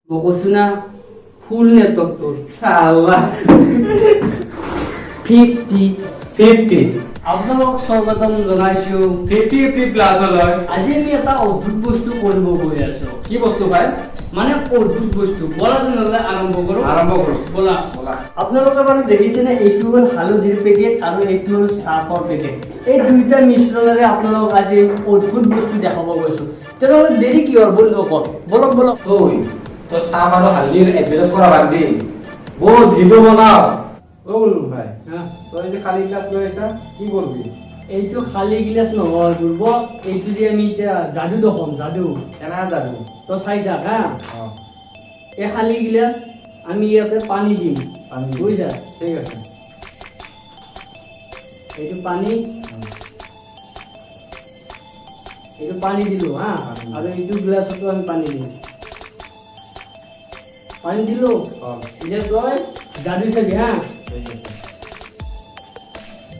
মকসুনা full network তোৰ চালা 50 আপোনালোক স্বাগতম জনাইছো 50 প্লাস লয়। আজি আমি এটা অদ্ভুত বস্তু কৰিব গৈ আছো। কি বস্তু ভাই? মানে অদ্ভুত বস্তু বলা তেনেহ'লে আৰম্ভ কৰো বলা আপোনালোকে বাৰু দেখিছেনে এইটো হ'ল হালধিৰ পেকেট আৰু এইটো হ'ল চাহৰ পেকেট। এই দুইটা মিশ্ৰণেৰে আপোনালোক আজি অদ্ভুত বস্তু দেখাব গৈছো। তেনেহ'লে দেৰি কি হ'ল বন্ধুসকল বলক ওই তো চাহ আৰু হালদিৰ এডভাৰটাইজ কৰা বাদ দি বহুত ভিডিঅ' বনাও। ও বলু ভাই তই যে খালি গ্লাস লৈ আছা কি করবি? এইটো খালি গিলাচ নহয় বুলব, এইটো যে আমি এতিয়া যাদু দেখুৱাম যাদু কেনা যাবি? তো চাই থাক হা। এই খালি গিলাচ আমি ইয়াতে পানী দিম, পানী বুজিছা? ঠিক আছে। এইটো পানী দিলো হা, আৰু এইটো গিলাচতো আমি পানী দিম। পানী দিলো এতিয়া তই যাদু চাবি হা।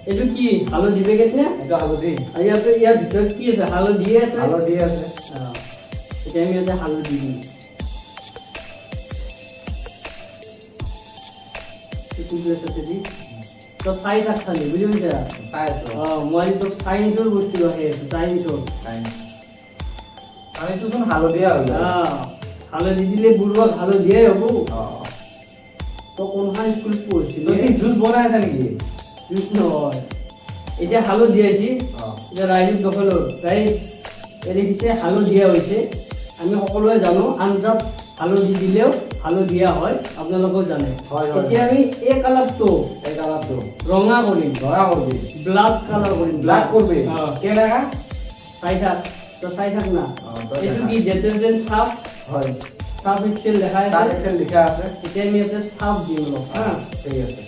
এইটো কি হালধি পেকেট নে? এইটো হালধি। আৰু ইয়াৰ ভিতৰত কি আছে? হালধি আছে। হালধি আছে। এতিয়া আমি ইয়াতে হালধি দিম। এইটো গিলাচতে দি তো চাই থাক খালি, বুজি পাইছা? চাই আছো। মই তো চাইন্সৰ বস্তু ৰাখি আছো, চাইন্সৰ। আমি তো চোন হালধীয়া হৈ যায়। হালধি দিলে বুঢ়াক হালধিয়াই হ'ব। তো কোনখন স্কুল পঢ়িছিলি? তই কি জুচ বনাই আছা নেকি? জুচ নহয়, এতিয়া হালধি আছে। এতিয়া ৰাইজক দখল ৰাইজ দেখিছে হালধীয়া হৈছে। আমি সকলোৱে জানো আঞ্জাত হালধি দিলেও হালধীয়া হয়, আপোনালোকেও জানে। এতিয়া আমি এই কালাৰটো ৰঙা কৰিম, ব্লাড কালাৰ কৰিম। ব্লাক করবি কেনেকা? চাই থাক না। এইটো কি ডিটারজেন্ট সার্ফ? হয়, সার্ফ এক্সেল লেখা আছে। তাত এক্সেল লিখা আছে। এতিয়া আমি ইয়াতে সার্ফ দিম অলপ হা। ঠিক আছে।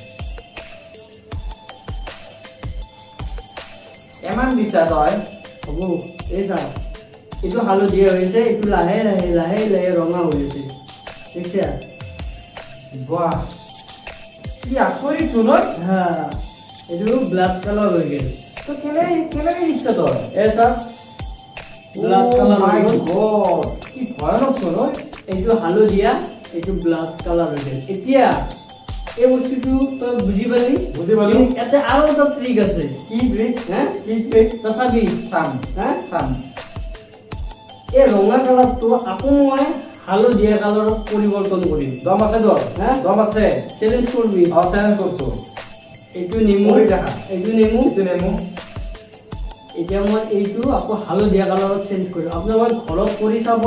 এমান দিছা তই? হ'ব এই চা, এইটো হালধীয়া হৈছে, এইটো লাহে লাহে ৰঙা হৈ আছে, দেখিছা? বাহ, কি আচৰিত চোন। হা, এইটো ব্লাড কালাৰ হৈ গ'ল। তো কেনেকে দিছা তই? এই চা ব্লাড কালাৰ হৈ গ'ল। গড, কি ভয়ানক চোন। এইটো হালধীয়া, এইটো ব্লাড কালাৰ হৈ গ'ল। এতিয়া এই বস্তুটো তই বুজি পালি? বুজি পালো। ইয়াতে আৰু এটা ট্ৰিক আছে। কি ট্ৰিক? হা, কি ট্ৰিক? তই চাবি চাম। হা। চাম। এই ৰঙা কালাৰটো আকৌ মই হালধীয়া কালাৰত পৰিৱৰ্তন কৰিম। দম আছে তোৰ? হা, দম আছে? চেলেঞ্জ কৰিবি? চ্যালেঞ্জ কৰছো। এইটো নেমু, এইটো নেমু। এতিয়া মই এইটো আকৌ হালধীয়া কালাৰত চেঞ্জ কৰিম। আপোনালোকে ঘৰত কৰি চাব।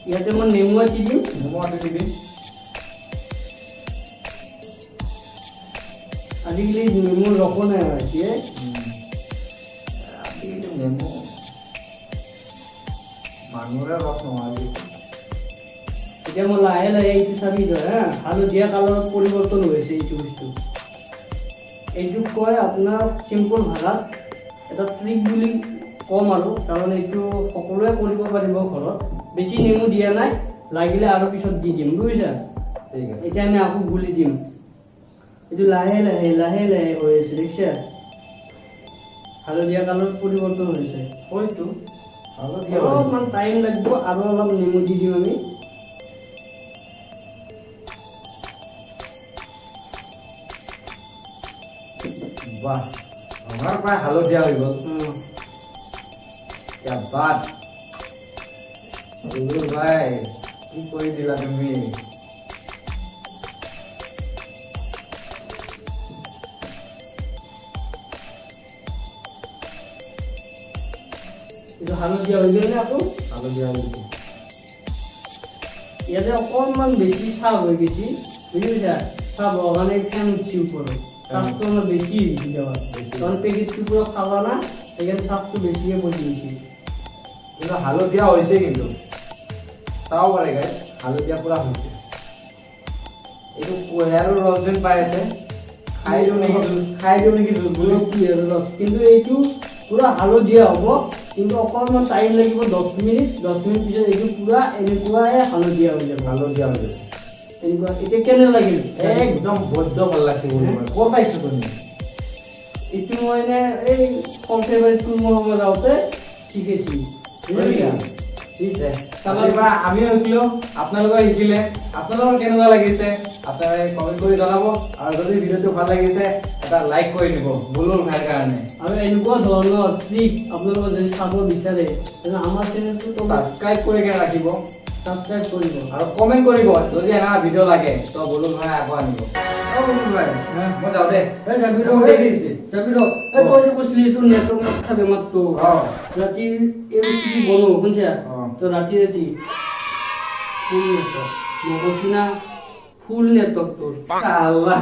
ইয়াতে মই নেমু আঁকি দিম। আজিকালি নেমুৰ ৰস নাই এতিয়া। মানুহৰে ৰস নহয়। এতিয়া মই লাহে লাহে এইটো চাবি তই হা, হালধীয়া কালাৰত পৰিৱৰ্তন হৈছে এইটো বস্তু। এইটোক কয় আপোনাৰ চিম্পল ভাষাত এটা ট্ৰিক বুলি কম আৰু, কাৰণ এইটো সকলোৱে কৰিব পাৰিব ঘৰত। বেছি নেমু দিয়া নাই, লাগিলে আৰু পিছত দি দিম, বুজিছা? ঠিক আছে। এতিয়া আমি আকৌ গুলি দিম। এইটো লাহে লাহে হৈ আছে, দেখিছা? হালধীয়া কালাৰত পৰিৱৰ্তন হৈছে। হয়তো অলপমান টাইম লাগিব, আৰু অলপ নেমু দি দিম আমি। বাহ, ৰঙাৰ প্ৰায় হালধীয়া হৈ গ'ল। क्या बात ভাই, কি কৰি দিলা তুমি? এইটো হালধীয়া হৈ গ'ল নে? আকৌ হালধীয়া হৈ গ'ল। ইয়াতে অকণমান বেছি চাহ হৈ গৈছে, বুজি পাইছা? চাহ হোৱাৰ কাৰণে ফেন উঠি ওপৰত, চাহটো আমাৰ বেছি হৈছে দেৱাত, কাৰণ পেকেটটো পুৰা খালা না, সেইকাৰণে চাহটো বেছিকে পৰি গৈছে। কিন্তু হালধীয়া হৈছে, কিন্তু চাব পাৰে গাইজ, হালধীয়া পুৰা হৈছে। এইটো কুঁহিয়াৰৰ ৰস যেন পাই আছে। খাই দিওঁ নেকি জুচ বুলি। কুঁহিয়াৰৰ ৰস, কিন্তু এইটো পুৰা হালধীয়া হ'ব, কিন্তু অকণমান টাইম লাগিব, 10 মিনিট পিছত এইটো পুৰা এনেকুৱাই হালধীয়া হৈ যাব। এনেকুৱা এতিয়া কেনে লাগিল? একদম বদ্ধ ভাল লাগছে। ক'ত পাইছো তুমি? এইটো মই এনে এই সৰ্থেবাৰী তুলমুখ যাওঁতে শিকিছোঁ আমিও শিকিলো আপোনালোকে শিকিলে আপোনালোকৰ কেনেকুৱা লাগিছে আপোনালোকে কমেণ্ট কৰি জনাব আৰু যদি ভিডিঅ'টো ভাল লাগিছে এটা লাইক কৰি দিব বুলুৰ ভাইৰ কাৰণে আৰু এনেকুৱা ধৰণৰ ট্ৰিক আপোনালোকে যদি চাব বিচাৰে তেনে আমাৰ চেনেলটো ছাবস্ক্ৰাইব কৰি কেনে ৰাখিব ছাবস্ক্ৰাইব কৰিব আৰু কমেণ্ট কৰিব যদি এনেকুৱা ভিডিঅ' লাগে তো বুলুৰ ভাই আকৌ আনিব বুলুৰ ভাই মই যাওঁ দে যাবি ৰ তই যে কৈছিলি এইটো নেটৱৰ্ক নাথাকে বেমাৰটো ৰাতি এই বস্তুটো বনো শুনছা তো ৰাতি ফুল নেটৱৰ্ক মই কৈছো না ফুল নেটৱৰ্ক তোৰ চাল্লা